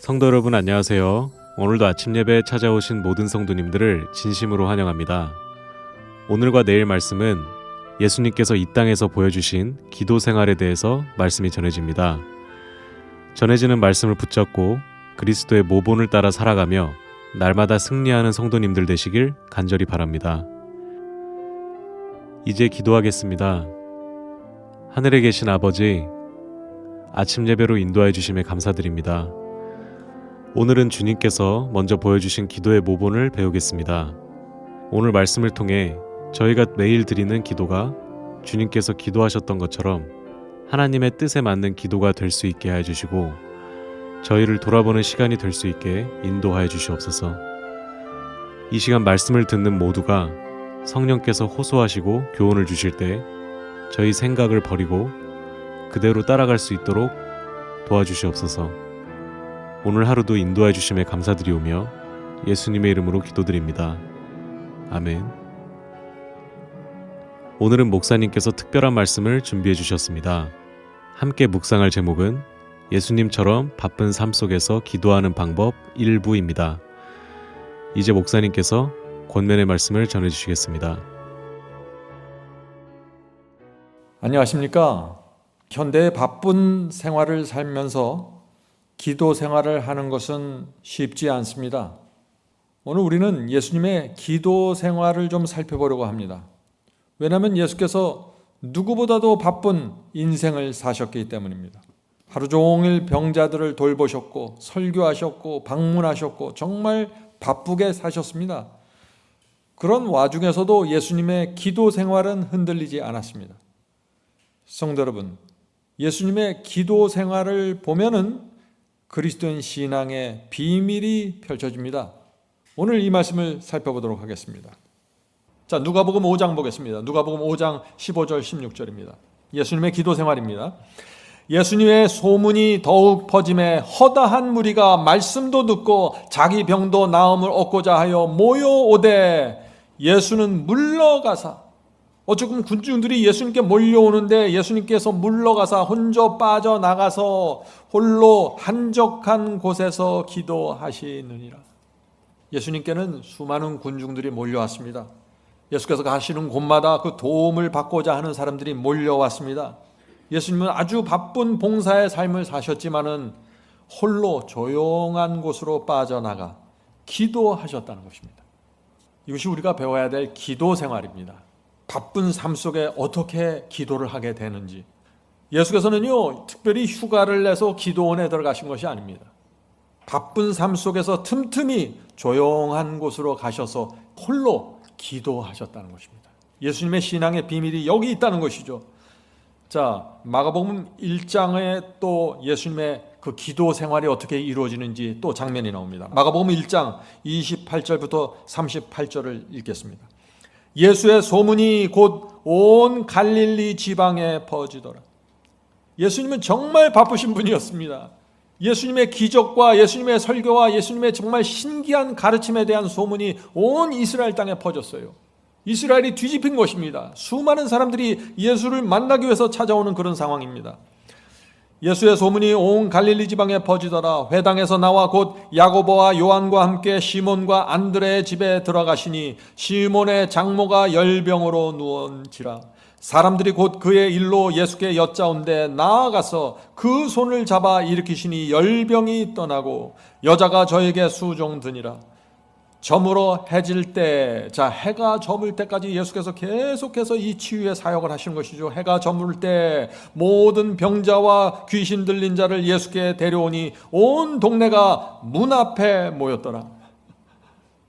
성도 여러분 안녕하세요. 오늘도 아침 예배에 찾아오신 모든 성도님들을 진심으로 환영합니다. 오늘과 내일 말씀은 예수님께서 이 땅에서 보여주신 기도 생활에 대해서 말씀이 전해집니다. 전해지는 말씀을 붙잡고 그리스도의 모본을 따라 살아가며 날마다 승리하는 성도님들 되시길 간절히 바랍니다. 이제 기도하겠습니다. 하늘에 계신 아버지, 아침 예배로 인도해 주심에 감사드립니다. 오늘은 주님께서 먼저 보여주신 기도의 모본을 배우겠습니다. 오늘 말씀을 통해 저희가 매일 드리는 기도가 주님께서 기도하셨던 것처럼 하나님의 뜻에 맞는 기도가 될 수 있게 해주시고 저희를 돌아보는 시간이 될 수 있게 인도하여 주시옵소서. 이 시간 말씀을 듣는 모두가 성령께서 호소하시고 교훈을 주실 때 저희 생각을 버리고 그대로 따라갈 수 있도록 도와주시옵소서. 오늘 하루도 인도해 주심에 감사드리오며 예수님의 이름으로 기도드립니다. 아멘. 오늘은 목사님께서 특별한 말씀을 준비해 주셨습니다. 함께 묵상할 제목은 예수님처럼 바쁜 삶 속에서 기도하는 방법 1부입니다. 이제 목사님께서 권면의 말씀을 전해 주시겠습니다. 안녕하십니까? 현대의 바쁜 생활을 살면서 기도 생활을 하는 것은 쉽지 않습니다. 오늘 우리는 예수님의 기도 생활을 좀 살펴보려고 합니다. 왜냐하면 예수께서 누구보다도 바쁜 인생을 사셨기 때문입니다. 하루 종일 병자들을 돌보셨고 설교하셨고 방문하셨고 정말 바쁘게 사셨습니다. 그런 와중에서도 예수님의 기도 생활은 흔들리지 않았습니다. 성도 여러분, 예수님의 기도 생활을 보면은 그리스도인 신앙의 비밀이 펼쳐집니다. 오늘 이 말씀을 살펴보도록 하겠습니다. 자, 누가복음 5장 보겠습니다. 누가복음 5장 15절 16절입니다. 예수님의 기도 생활입니다. 예수님의 소문이 더욱 퍼짐에 허다한 무리가 말씀도 듣고 자기 병도 나음을 얻고자 하여 모여오되 예수는 물러가사, 어쩌면 군중들이 예수님께 몰려오는데 예수님께서 물러가사 혼자 빠져나가서 홀로 한적한 곳에서 기도하시느니라. 예수님께는 수많은 군중들이 몰려왔습니다. 예수께서 가시는 곳마다 그 도움을 받고자 하는 사람들이 몰려왔습니다. 예수님은 아주 바쁜 봉사의 삶을 사셨지만은 홀로 조용한 곳으로 빠져나가 기도하셨다는 것입니다. 이것이 우리가 배워야 될 기도 생활입니다. 바쁜 삶 속에 어떻게 기도를 하게 되는지. 예수께서는요, 특별히 휴가를 내서 기도원에 들어가신 것이 아닙니다. 바쁜 삶 속에서 틈틈이 조용한 곳으로 가셔서 홀로 기도하셨다는 것입니다. 예수님의 신앙의 비밀이 여기 있다는 것이죠. 자, 마가복음 1장에 또 예수님의 그 기도 생활이 어떻게 이루어지는지 또 장면이 나옵니다. 마가복음 1장 28절부터 38절을 읽겠습니다. 예수의 소문이 곧 온 갈릴리 지방에 퍼지더라. 예수님은 정말 바쁘신 분이었습니다. 예수님의 기적과 예수님의 설교와 예수님의 정말 신기한 가르침에 대한 소문이 온 이스라엘 땅에 퍼졌어요. 이스라엘이 뒤집힌 것입니다. 수많은 사람들이 예수를 만나기 위해서 찾아오는 그런 상황입니다. 예수의 소문이 온 갈릴리 지방에 퍼지더라. 회당에서 나와 곧 야고보와 요한과 함께 시몬과 안드레의 집에 들어가시니 시몬의 장모가 열병으로 누운지라. 사람들이 곧 그의 일로 예수께 여짜온데 나아가서 그 손을 잡아 일으키시니 열병이 떠나고 여자가 저에게 수종드니라. 저물어 해질 때, 자, 해가 저물 때까지 예수께서 계속해서 이 치유의 사역을 하시는 것이죠. 해가 저물 때 모든 병자와 귀신 들린 자를 예수께 데려오니 온 동네가 문 앞에 모였더라.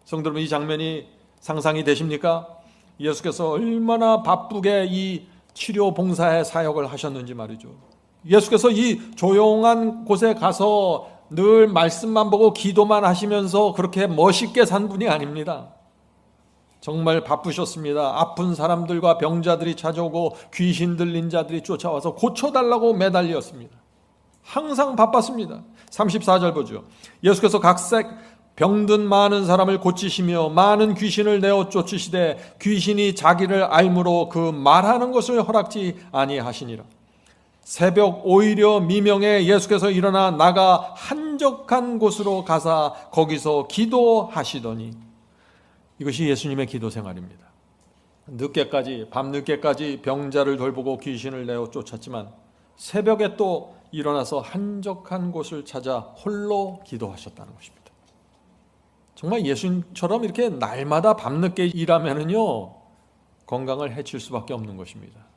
성도 여러분, 이 장면이 상상이 되십니까? 예수께서 얼마나 바쁘게 이 치료 봉사의 사역을 하셨는지 말이죠. 예수께서 이 조용한 곳에 가서 늘 말씀만 보고 기도만 하시면서 그렇게 멋있게 산 분이 아닙니다. 정말 바쁘셨습니다. 아픈 사람들과 병자들이 찾아오고 귀신 들린 자들이 쫓아와서 고쳐달라고 매달렸습니다. 항상 바빴습니다. 34절 보죠. 예수께서 각색 병든 많은 사람을 고치시며 많은 귀신을 내어 쫓으시되 귀신이 자기를 알므로 그 말하는 것을 허락지 아니하시니라. 새벽 오히려 미명에 예수께서 일어나 나가 한적한 곳으로 가사 거기서 기도하시더니, 이것이 예수님의 기도 생활입니다. 늦게까지, 밤늦게까지 병자를 돌보고 귀신을 내어 쫓았지만 새벽에 또 일어나서 한적한 곳을 찾아 홀로 기도하셨다는 것입니다. 정말 예수님처럼 이렇게 날마다 밤늦게 일하면은요, 건강을 해칠 수밖에 없는 것입니다.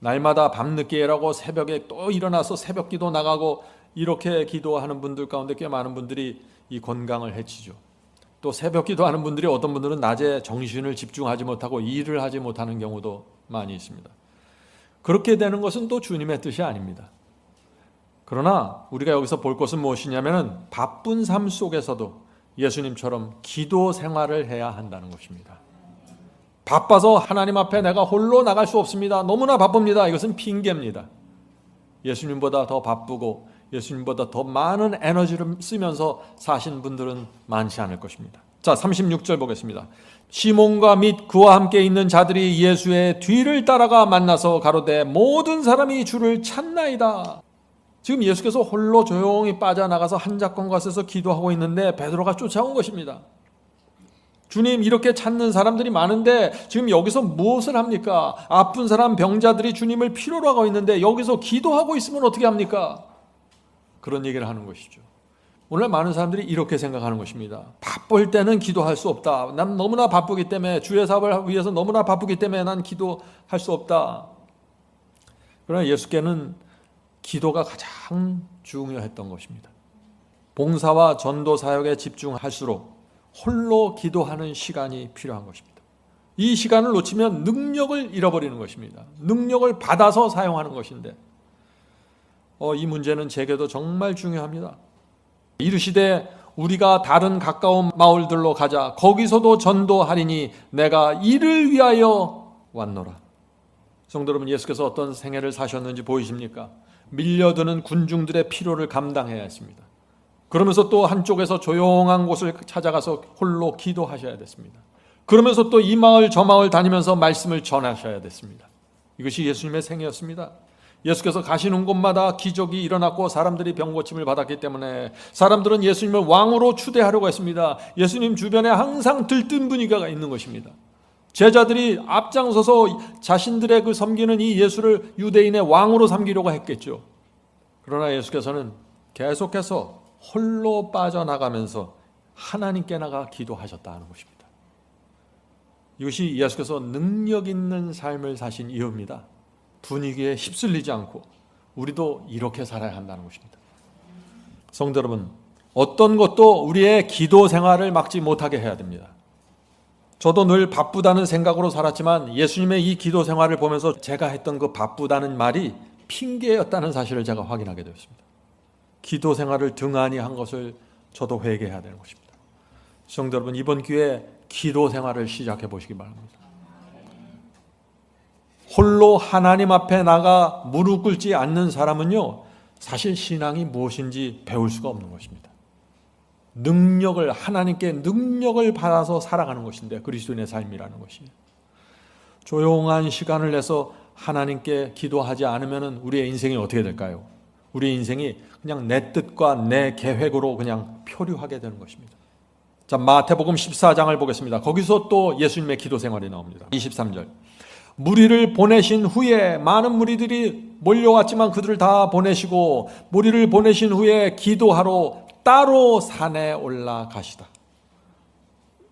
날마다 밤늦게 일하고 새벽에 또 일어나서 새벽 기도 나가고 이렇게 기도하는 분들 가운데 꽤 많은 분들이 이 건강을 해치죠. 또 새벽 기도하는 분들이, 어떤 분들은 낮에 정신을 집중하지 못하고 일을 하지 못하는 경우도 많이 있습니다. 그렇게 되는 것은 또 주님의 뜻이 아닙니다. 그러나 우리가 여기서 볼 것은 무엇이냐면, 바쁜 삶 속에서도 예수님처럼 기도 생활을 해야 한다는 것입니다. 바빠서 하나님 앞에 내가 홀로 나갈 수 없습니다, 너무나 바쁩니다, 이것은 핑계입니다. 예수님보다 더 바쁘고 예수님보다 더 많은 에너지를 쓰면서 사신 분들은 많지 않을 것입니다. 자, 36절 보겠습니다. 시몬과 및 그와 함께 있는 자들이 예수의 뒤를 따라가 만나서 가로되 모든 사람이 주를 찾나이다. 지금 예수께서 홀로 조용히 빠져나가서 한적한 곳에서 기도하고 있는데 베드로가 쫓아온 것입니다. 주님, 이렇게 찾는 사람들이 많은데 지금 여기서 무엇을 합니까? 아픈 사람, 병자들이 주님을 필요로 하고 있는데 여기서 기도하고 있으면 어떻게 합니까? 그런 얘기를 하는 것이죠. 오늘 많은 사람들이 이렇게 생각하는 것입니다. 바쁠 때는 기도할 수 없다. 난 너무나 바쁘기 때문에, 주의 사업을 위해서 너무나 바쁘기 때문에 난 기도할 수 없다. 그러나 예수께는 기도가 가장 중요했던 것입니다. 봉사와 전도 사역에 집중할수록 홀로 기도하는 시간이 필요한 것입니다. 이 시간을 놓치면 능력을 잃어버리는 것입니다. 능력을 받아서 사용하는 것인데, 이 문제는 제게도 정말 중요합니다. 이르시되 우리가 다른 가까운 마을들로 가자. 거기서도 전도하리니 내가 이를 위하여 왔노라. 성도 여러분, 예수께서 어떤 생애를 사셨는지 보이십니까? 밀려드는 군중들의 필요를 감당해야 했습니다. 그러면서 또 한쪽에서 조용한 곳을 찾아가서 홀로 기도하셔야 됐습니다. 그러면서 또 이 마을 저 마을 다니면서 말씀을 전하셔야 됐습니다. 이것이 예수님의 생애였습니다. 예수께서 가시는 곳마다 기적이 일어났고 사람들이 병고침을 받았기 때문에 사람들은 예수님을 왕으로 추대하려고 했습니다. 예수님 주변에 항상 들뜬 분위기가 있는 것입니다. 제자들이 앞장서서 자신들의 그 섬기는 이 예수를 유대인의 왕으로 삼기려고 했겠죠. 그러나 예수께서는 계속해서 홀로 빠져나가면서 하나님께 나가 기도하셨다는 것입니다. 이것이 예수께서 능력 있는 삶을 사신 이유입니다. 분위기에 휩쓸리지 않고 우리도 이렇게 살아야 한다는 것입니다. 성도 여러분, 어떤 것도 우리의 기도 생활을 막지 못하게 해야 됩니다. 저도 늘 바쁘다는 생각으로 살았지만 예수님의 이 기도 생활을 보면서 제가 했던 그 바쁘다는 말이 핑계였다는 사실을 제가 확인하게 되었습니다. 기도 생활을 등한히 한 것을 저도 회개해야 되는 것입니다. 성도 여러분, 이번 기회에 기도 생활을 시작해 보시기 바랍니다. 홀로 하나님 앞에 나가 무릎 꿇지 않는 사람은요, 사실 신앙이 무엇인지 배울 수가 없는 것입니다. 능력을, 하나님께 능력을 받아서 살아가는 것인데, 그리스도인의 삶이라는 것이. 조용한 시간을 내서 하나님께 기도하지 않으면 우리의 인생이 어떻게 될까요? 우리의 인생이 그냥 내 뜻과 내 계획으로 그냥 표류하게 되는 것입니다. 자, 마태복음 14장을 보겠습니다. 거기서 또 예수님의 기도 생활이 나옵니다. 23절. 무리를 보내신 후에, 많은 무리들이 몰려왔지만 그들을 다 보내시고 무리를 보내신 후에 기도하러 따로 산에 올라가시다.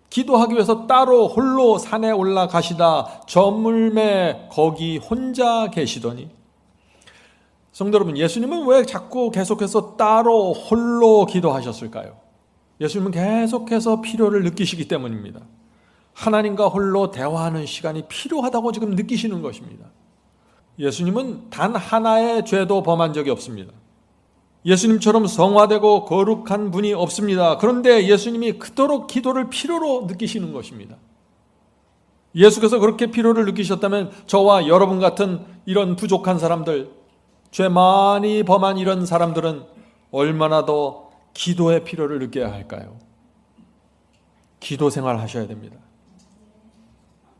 기도하기 위해서 따로 홀로 산에 올라가시다 저물매 거기 혼자 계시더니. 성도 여러분, 예수님은 왜 자꾸 계속해서 따로 홀로 기도하셨을까요? 예수님은 계속해서 필요를 느끼시기 때문입니다. 하나님과 홀로 대화하는 시간이 필요하다고 지금 느끼시는 것입니다. 예수님은 단 하나의 죄도 범한 적이 없습니다. 예수님처럼 성화되고 거룩한 분이 없습니다. 그런데 예수님이 그토록 기도를 필요로 느끼시는 것입니다. 예수께서 그렇게 필요를 느끼셨다면 저와 여러분 같은 이런 부족한 사람들, 죄 많이 범한 이런 사람들은 얼마나 더 기도의 필요를 느껴야 할까요? 기도 생활을 하셔야 됩니다.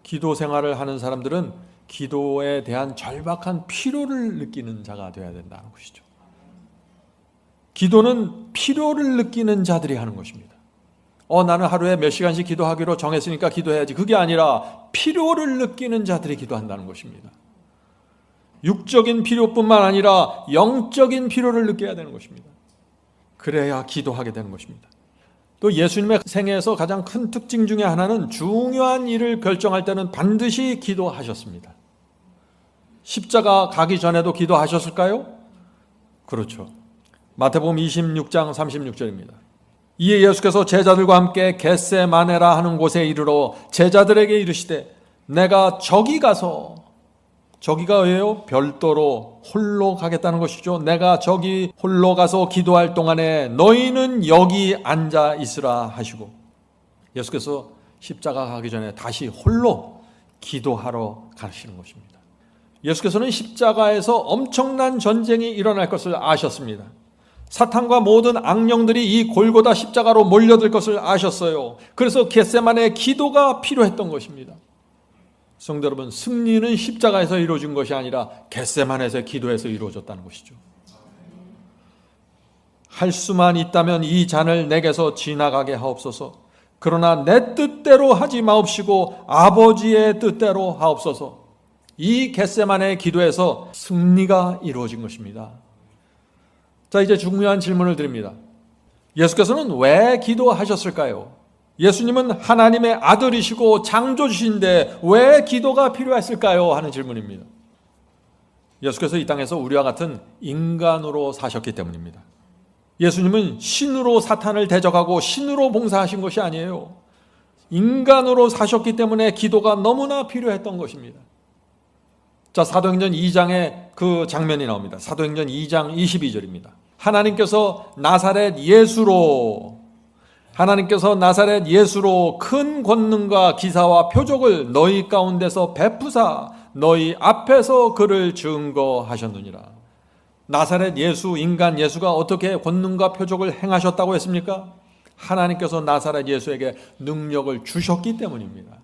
기도 생활을 하는 사람들은 기도에 대한 절박한 필요를 느끼는 자가 되어야 된다는 것이죠. 기도는 필요를 느끼는 자들이 하는 것입니다. 나는 하루에 몇 시간씩 기도하기로 정했으니까 기도해야지. 그게 아니라 필요를 느끼는 자들이 기도한다는 것입니다. 육적인 필요뿐만 아니라 영적인 필요를 느껴야 되는 것입니다. 그래야 기도하게 되는 것입니다. 또 예수님의 생애에서 가장 큰 특징 중에 하나는 중요한 일을 결정할 때는 반드시 기도하셨습니다. 십자가 가기 전에도 기도하셨을까요? 그렇죠. 마태복음 26장 36절입니다. 이에 예수께서 제자들과 함께 겟세마네라 하는 곳에 이르러 제자들에게 이르시되 내가 저기 가서, 저기가 왜요? 별도로 홀로 가겠다는 것이죠. 내가 저기 홀로 가서 기도할 동안에 너희는 여기 앉아 있으라 하시고, 예수께서 십자가 가기 전에 다시 홀로 기도하러 가시는 것입니다. 예수께서는 십자가에서 엄청난 전쟁이 일어날 것을 아셨습니다. 사탄과 모든 악령들이 이 골고다 십자가로 몰려들 것을 아셨어요. 그래서 겟세마네의 기도가 필요했던 것입니다. 성도 여러분, 승리는 십자가에서 이루어진 것이 아니라 겟세마네에서 기도에서 이루어졌다는 것이죠. 할 수만 있다면 이 잔을 내게서 지나가게 하옵소서. 그러나 내 뜻대로 하지 마옵시고 아버지의 뜻대로 하옵소서. 이 겟세마네의 기도에서 승리가 이루어진 것입니다. 자, 이제 중요한 질문을 드립니다. 예수께서는 왜 기도하셨을까요? 예수님은 하나님의 아들이시고 창조주신데 왜 기도가 필요했을까요? 하는 질문입니다. 예수께서 이 땅에서 우리와 같은 인간으로 사셨기 때문입니다. 예수님은 신으로 사탄을 대적하고 신으로 봉사하신 것이 아니에요. 인간으로 사셨기 때문에 기도가 너무나 필요했던 것입니다. 자, 사도행전 2장에 그 장면이 나옵니다. 사도행전 2장 22절입니다. 하나님께서 나사렛 예수로 큰 권능과 기사와 표적을 너희 가운데서 베푸사 너희 앞에서 그를 증거하셨느니라. 나사렛 예수, 인간 예수가 어떻게 권능과 표적을 행하셨다고 했습니까? 하나님께서 나사렛 예수에게 능력을 주셨기 때문입니다.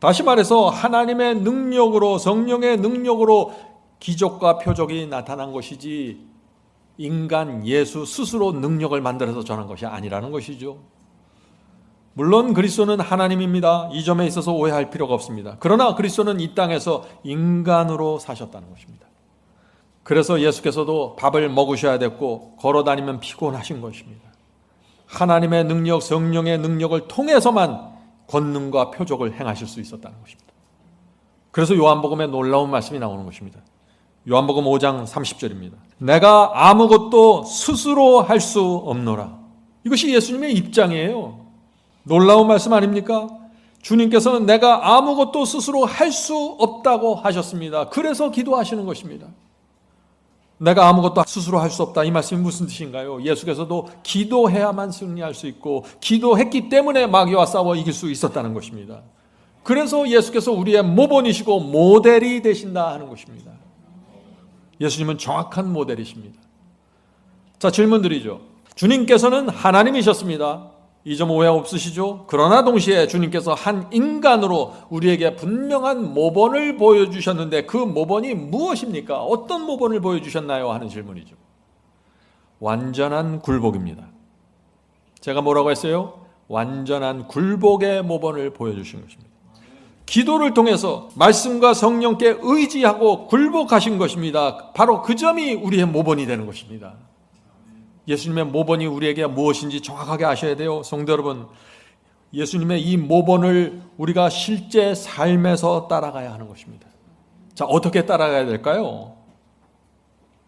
다시 말해서 하나님의 능력으로, 성령의 능력으로 기적과 표적이 나타난 것이지 인간 예수 스스로 능력을 만들어서 전한 것이 아니라는 것이죠. 물론 그리스도는 하나님입니다. 이 점에 있어서 오해할 필요가 없습니다. 그러나 그리스도는 이 땅에서 인간으로 사셨다는 것입니다. 그래서 예수께서도 밥을 먹으셔야 됐고 걸어다니면 피곤하신 것입니다. 하나님의 능력, 성령의 능력을 통해서만 권능과 표적을 행하실 수 있었다는 것입니다. 그래서 요한복음에 놀라운 말씀이 나오는 것입니다. 요한복음 5장 30절입니다. 내가 아무것도 스스로 할 수 없노라. 이것이 예수님의 입장이에요. 놀라운 말씀 아닙니까? 주님께서는 내가 아무것도 스스로 할 수 없다고 하셨습니다. 그래서 기도하시는 것입니다. 내가 아무것도 스스로 할 수 없다. 이 말씀이 무슨 뜻인가요? 예수께서도 기도해야만 승리할 수 있고 기도했기 때문에 마귀와 싸워 이길 수 있었다는 것입니다. 그래서 예수께서 우리의 모본이시고 모델이 되신다 하는 것입니다. 예수님은 정확한 모델이십니다. 자, 질문 드리죠. 주님께서는 하나님이셨습니다. 이 점 오해 없으시죠? 그러나 동시에 주님께서 한 인간으로 우리에게 분명한 모본을 보여주셨는데 그 모본이 무엇입니까? 어떤 모본을 보여주셨나요? 하는 질문이죠. 완전한 굴복입니다. 제가 뭐라고 했어요? 완전한 굴복의 모본을 보여주신 것입니다. 기도를 통해서 말씀과 성령께 의지하고 굴복하신 것입니다. 바로 그 점이 우리의 모본이 되는 것입니다. 예수님의 모본이 우리에게 무엇인지 정확하게 아셔야 돼요. 성도 여러분, 예수님의 이 모본을 우리가 실제 삶에서 따라가야 하는 것입니다. 자, 어떻게 따라가야 될까요?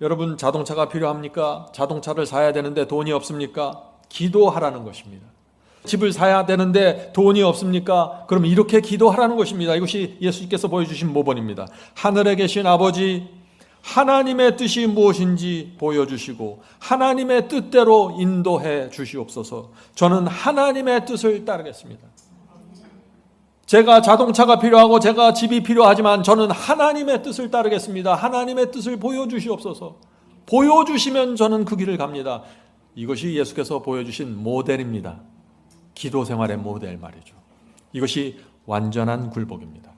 여러분, 자동차가 필요합니까? 자동차를 사야 되는데 돈이 없습니까? 기도하라는 것입니다. 집을 사야 되는데 돈이 없습니까? 그럼 이렇게 기도하라는 것입니다. 이것이 예수님께서 보여주신 모본입니다. 하늘에 계신 아버지, 하나님의 뜻이 무엇인지 보여주시고 하나님의 뜻대로 인도해 주시옵소서. 저는 하나님의 뜻을 따르겠습니다. 제가 자동차가 필요하고 제가 집이 필요하지만 저는 하나님의 뜻을 따르겠습니다. 하나님의 뜻을 보여주시옵소서. 보여주시면 저는 그 길을 갑니다. 이것이 예수께서 보여주신 모델입니다. 기도 생활의 모델 말이죠. 이것이 완전한 굴복입니다.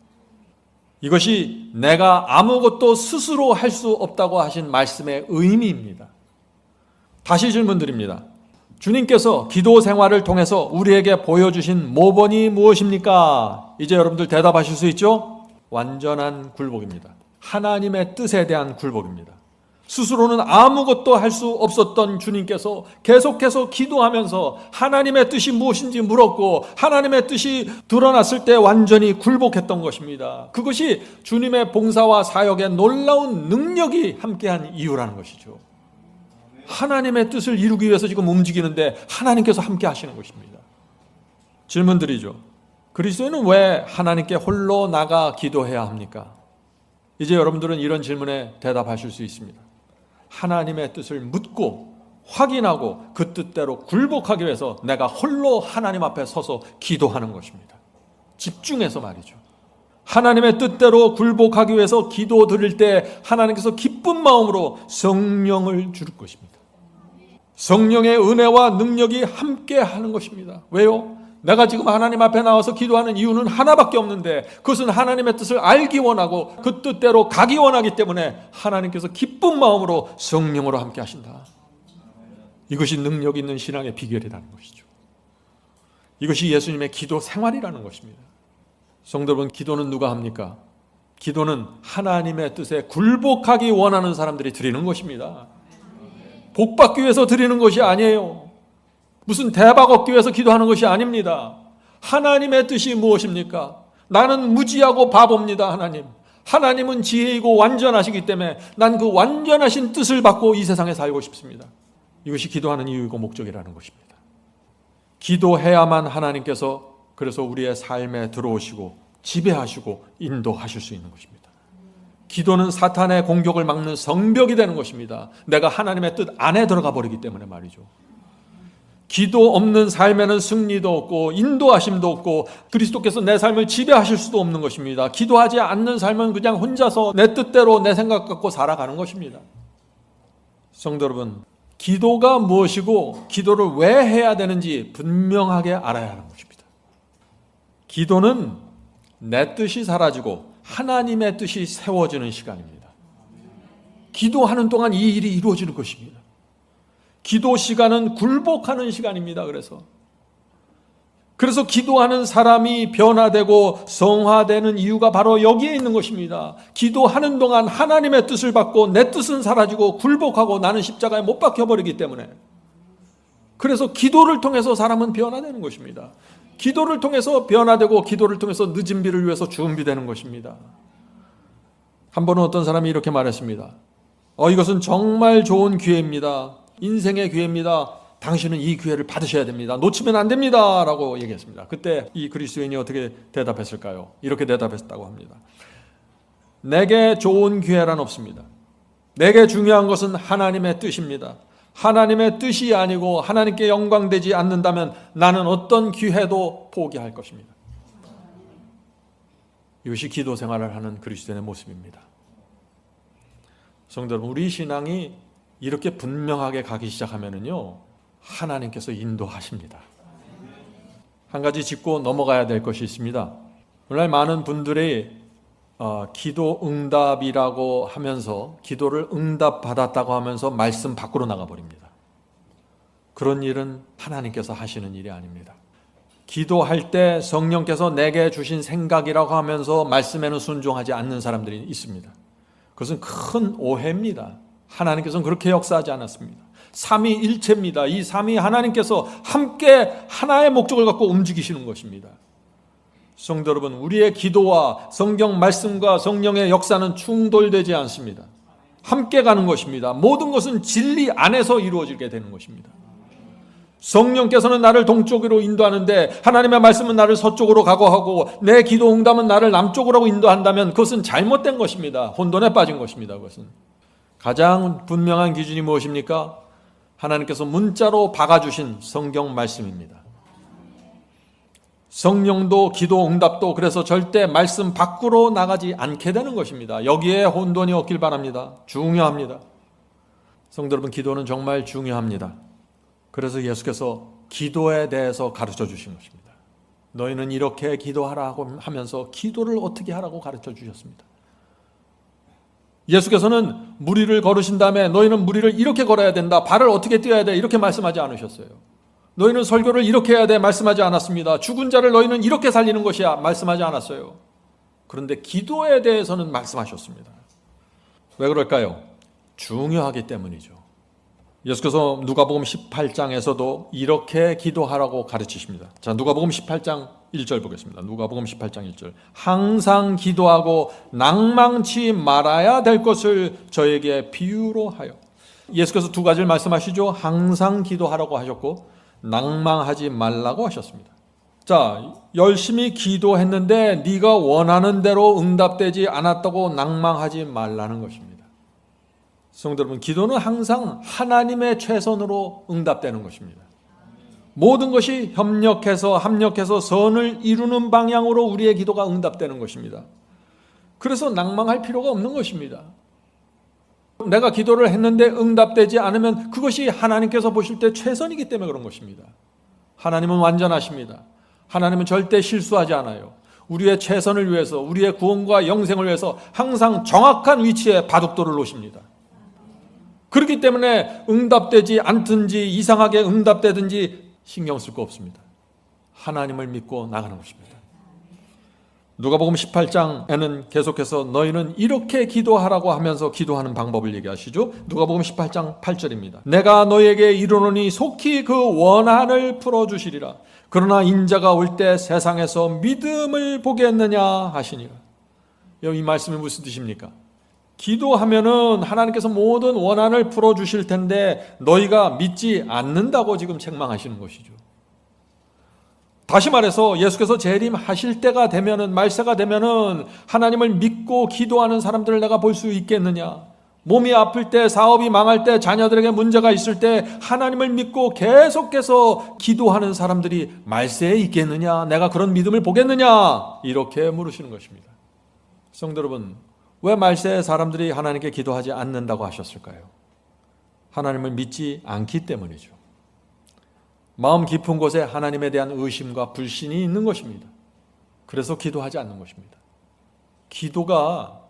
이것이 내가 아무것도 스스로 할 수 없다고 하신 말씀의 의미입니다. 다시 질문드립니다. 주님께서 기도 생활을 통해서 우리에게 보여주신 모본이 무엇입니까? 이제 여러분들 대답하실 수 있죠? 완전한 굴복입니다. 하나님의 뜻에 대한 굴복입니다. 스스로는 아무것도 할 수 없었던 주님께서 계속해서 기도하면서 하나님의 뜻이 무엇인지 물었고 하나님의 뜻이 드러났을 때 완전히 굴복했던 것입니다. 그것이 주님의 봉사와 사역에 놀라운 능력이 함께한 이유라는 것이죠. 하나님의 뜻을 이루기 위해서 지금 움직이는데 하나님께서 함께 하시는 것입니다. 질문 드리죠. 그리스도인은 왜 하나님께 홀로 나가 기도해야 합니까? 이제 여러분들은 이런 질문에 대답하실 수 있습니다. 하나님의 뜻을 묻고 확인하고 그 뜻대로 굴복하기 위해서 내가 홀로 하나님 앞에 서서 기도하는 것입니다. 집중해서 말이죠. 하나님의 뜻대로 굴복하기 위해서 기도 드릴 때 하나님께서 기쁜 마음으로 성령을 줄 것입니다. 성령의 은혜와 능력이 함께 하는 것입니다. 왜요? 내가 지금 하나님 앞에 나와서 기도하는 이유는 하나밖에 없는데 그것은 하나님의 뜻을 알기 원하고 그 뜻대로 가기 원하기 때문에 하나님께서 기쁜 마음으로 성령으로 함께 하신다. 이것이 능력 있는 신앙의 비결이라는 것이죠. 이것이 예수님의 기도 생활이라는 것입니다. 성도 여러분, 기도는 누가 합니까? 기도는 하나님의 뜻에 굴복하기 원하는 사람들이 드리는 것입니다. 복 받기 위해서 드리는 것이 아니에요. 무슨 대박 얻기 위해서 기도하는 것이 아닙니다. 하나님의 뜻이 무엇입니까? 나는 무지하고 바보입니다. 하나님은 지혜이고 완전하시기 때문에 난 그 완전하신 뜻을 받고 이 세상에 살고 싶습니다. 이것이 기도하는 이유이고 목적이라는 것입니다. 기도해야만 하나님께서 그래서 우리의 삶에 들어오시고 지배하시고 인도하실 수 있는 것입니다. 기도는 사탄의 공격을 막는 성벽이 되는 것입니다. 내가 하나님의 뜻 안에 들어가 버리기 때문에 말이죠. 기도 없는 삶에는 승리도 없고 인도하심도 없고 그리스도께서 내 삶을 지배하실 수도 없는 것입니다. 기도하지 않는 삶은 그냥 혼자서 내 뜻대로 내 생각 갖고 살아가는 것입니다. 성도 여러분, 기도가 무엇이고 기도를 왜 해야 되는지 분명하게 알아야 하는 것입니다. 기도는 내 뜻이 사라지고 하나님의 뜻이 세워지는 시간입니다. 기도하는 동안 이 일이 이루어지는 것입니다. 기도 시간은 굴복하는 시간입니다. 그래서 기도하는 사람이 변화되고 성화되는 이유가 바로 여기에 있는 것입니다. 기도하는 동안 하나님의 뜻을 받고 내 뜻은 사라지고 굴복하고 나는 십자가에 못 박혀버리기 때문에 그래서 기도를 통해서 사람은 변화되는 것입니다. 기도를 통해서 변화되고 기도를 통해서 늦은 비를 위해서 준비되는 것입니다. 한 번은 어떤 사람이 이렇게 말했습니다. 이것은 정말 좋은 기회입니다. 인생의 기회입니다. 당신은 이 기회를 받으셔야 됩니다. 놓치면 안 됩니다. 라고 얘기했습니다. 그때 이 그리스도인이 어떻게 대답했을까요? 이렇게 대답했다고 합니다. 내게 좋은 기회란 없습니다. 내게 중요한 것은 하나님의 뜻입니다. 하나님의 뜻이 아니고 하나님께 영광되지 않는다면 나는 어떤 기회도 포기할 것입니다. 이것이 기도 생활을 하는 그리스도인의 모습입니다. 성도 여러분, 우리 신앙이 이렇게 분명하게 가기 시작하면은요, 하나님께서 인도하십니다. 한 가지 짚고 넘어가야 될 것이 있습니다. 오늘날 많은 분들이 기도 응답이라고 하면서 기도를 응답받았다고 하면서 말씀 밖으로 나가버립니다. 그런 일은 하나님께서 하시는 일이 아닙니다. 기도할 때 성령께서 내게 주신 생각이라고 하면서 말씀에는 순종하지 않는 사람들이 있습니다. 그것은 큰 오해입니다. 하나님께서는 그렇게 역사하지 않았습니다. 삼위일체입니다. 이 삼위 하나님께서 함께 하나의 목적을 갖고 움직이시는 것입니다. 성도 여러분, 우리의 기도와 성경 말씀과 성령의 역사는 충돌되지 않습니다. 함께 가는 것입니다. 모든 것은 진리 안에서 이루어지게 되는 것입니다. 성령께서는 나를 동쪽으로 인도하는데 하나님의 말씀은 나를 서쪽으로 가고 하고 내 기도 응답은 나를 남쪽으로 인도한다면 그것은 잘못된 것입니다. 혼돈에 빠진 것입니다. 그것은 가장 분명한 기준이 무엇입니까? 하나님께서 문자로 박아주신 성경 말씀입니다. 성령도 기도 응답도 그래서 절대 말씀 밖으로 나가지 않게 되는 것입니다. 여기에 혼돈이 없길 바랍니다. 중요합니다. 성도 여러분, 기도는 정말 중요합니다. 그래서 예수께서 기도에 대해서 가르쳐 주신 것입니다. 너희는 이렇게 기도하라고 하면서 기도를 어떻게 하라고 가르쳐 주셨습니다. 예수께서는 무리를 걸으신 다음에 너희는 무리를 이렇게 걸어야 된다, 발을 어떻게 떼어야 돼, 이렇게 말씀하지 않으셨어요. 너희는 설교를 이렇게 해야 돼, 말씀하지 않았습니다. 죽은 자를 너희는 이렇게 살리는 것이야, 말씀하지 않았어요. 그런데 기도에 대해서는 말씀하셨습니다. 왜 그럴까요? 중요하기 때문이죠. 예수께서 누가복음 18장에서도 이렇게 기도하라고 가르치십니다. 자, 누가복음 18장 1절 보겠습니다. 누가복음 18장 1절. 항상 기도하고 낭망치 말아야 될 것을 저에게 비유로 하여. 예수께서 두 가지를 말씀하시죠. 항상 기도하라고 하셨고 낭망하지 말라고 하셨습니다. 자, 열심히 기도했는데 네가 원하는 대로 응답되지 않았다고 낭망하지 말라는 것입니다. 성도 여러분, 기도는 항상 하나님의 최선으로 응답되는 것입니다. 모든 것이 합력해서 선을 이루는 방향으로 우리의 기도가 응답되는 것입니다. 그래서 낭망할 필요가 없는 것입니다. 내가 기도를 했는데 응답되지 않으면 그것이 하나님께서 보실 때 최선이기 때문에 그런 것입니다. 하나님은 완전하십니다. 하나님은 절대 실수하지 않아요. 우리의 최선을 위해서, 우리의 구원과 영생을 위해서 항상 정확한 위치에 바둑돌을 놓으십니다. 그렇기 때문에 응답되지 않든지 이상하게 응답되든지 신경 쓸 거 없습니다. 하나님을 믿고 나가는 것입니다. 누가복음 18장에는 계속해서 너희는 이렇게 기도하라고 하면서 기도하는 방법을 얘기하시죠. 누가복음 18장 8절입니다. 내가 너희에게 이르노니 속히 그 원한을 풀어주시리라. 그러나 인자가 올 때 세상에서 믿음을 보겠느냐 하시니라. 이 말씀이 무슨 뜻입니까? 기도하면은 하나님께서 모든 원한을 풀어주실 텐데 너희가 믿지 않는다고 지금 책망하시는 것이죠. 다시 말해서 예수께서 재림하실 때가 되면은, 말세가 되면은 하나님을 믿고 기도하는 사람들을 내가 볼 수 있겠느냐? 몸이 아플 때, 사업이 망할 때, 자녀들에게 문제가 있을 때 하나님을 믿고 계속해서 기도하는 사람들이 말세에 있겠느냐? 내가 그런 믿음을 보겠느냐? 이렇게 물으시는 것입니다. 성도 여러분, 왜 말세에 사람들이 하나님께 기도하지 않는다고 하셨을까요? 하나님을 믿지 않기 때문이죠. 마음 깊은 곳에 하나님에 대한 의심과 불신이 있는 것입니다. 그래서 기도하지 않는 것입니다. 기도가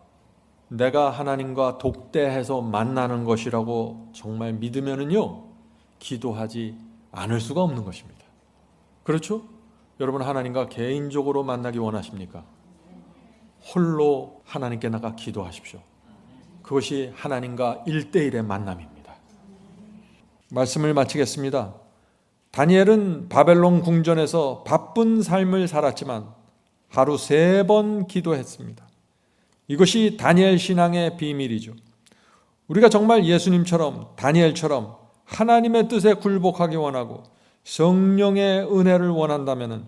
내가 하나님과 독대해서 만나는 것이라고 정말 믿으면은요, 기도하지 않을 수가 없는 것입니다. 그렇죠? 여러분, 하나님과 개인적으로 만나기 원하십니까? 홀로 하나님께 나가 기도하십시오. 그것이 하나님과 1대1의 만남입니다. 말씀을 마치겠습니다. 다니엘은 바벨론 궁전에서 바쁜 삶을 살았지만 하루 3번 기도했습니다. 이것이 다니엘 신앙의 비밀이죠. 우리가 정말 예수님처럼, 다니엘처럼 하나님의 뜻에 굴복하기 원하고 성령의 은혜를 원한다면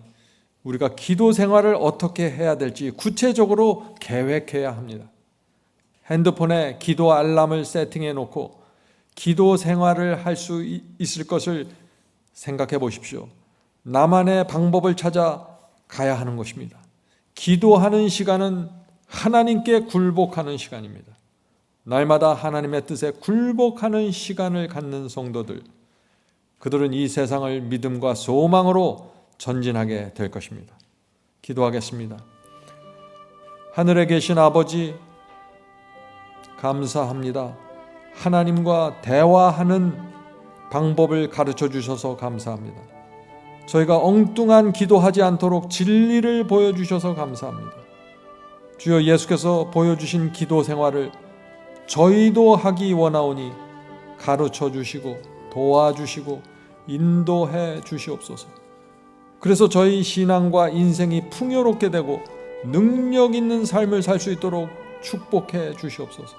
우리가 기도 생활을 어떻게 해야 될지 구체적으로 계획해야 합니다. 핸드폰에 기도 알람을 세팅해 놓고 기도 생활을 할 수 있을 것을 생각해 보십시오. 나만의 방법을 찾아 가야 하는 것입니다. 기도하는 시간은 하나님께 굴복하는 시간입니다. 날마다 하나님의 뜻에 굴복하는 시간을 갖는 성도들, 그들은 이 세상을 믿음과 소망으로 전진하게 될 것입니다. 기도하겠습니다. 하늘에 계신 아버지, 감사합니다. 하나님과 대화하는 방법을 가르쳐 주셔서 감사합니다. 저희가 엉뚱한 기도하지 않도록 진리를 보여주셔서 감사합니다. 주여, 예수께서 보여주신 기도 생활을 저희도 하기 원하오니 가르쳐 주시고 도와주시고 인도해 주시옵소서. 그래서 저희 신앙과 인생이 풍요롭게 되고 능력 있는 삶을 살 수 있도록 축복해 주시옵소서.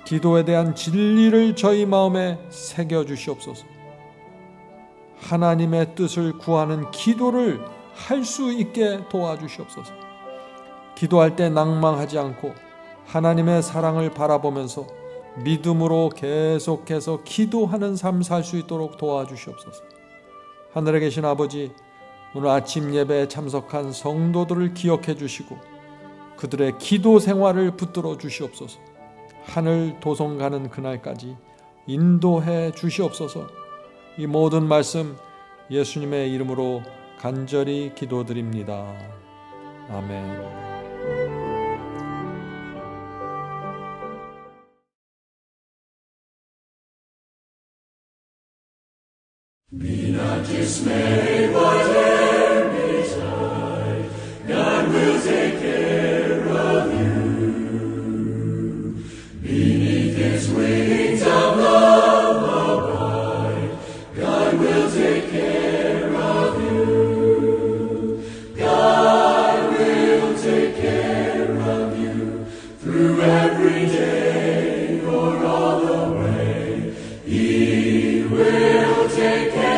기도에 대한 진리를 저희 마음에 새겨 주시옵소서. 하나님의 뜻을 구하는 기도를 할 수 있게 도와주시옵소서. 기도할 때 낭망하지 않고 하나님의 사랑을 바라보면서 믿음으로 계속해서 기도하는 삶 살 수 있도록 도와주시옵소서. 하늘에 계신 아버지, 오늘 아침 예배에 참석한 성도들을 기억해 주시고 그들의 기도 생활을 붙들어 주시옵소서. 하늘 도성 가는 그날까지 인도해 주시옵소서. 이 모든 말씀 예수님의 이름으로 간절히 기도드립니다. 아멘. Take care.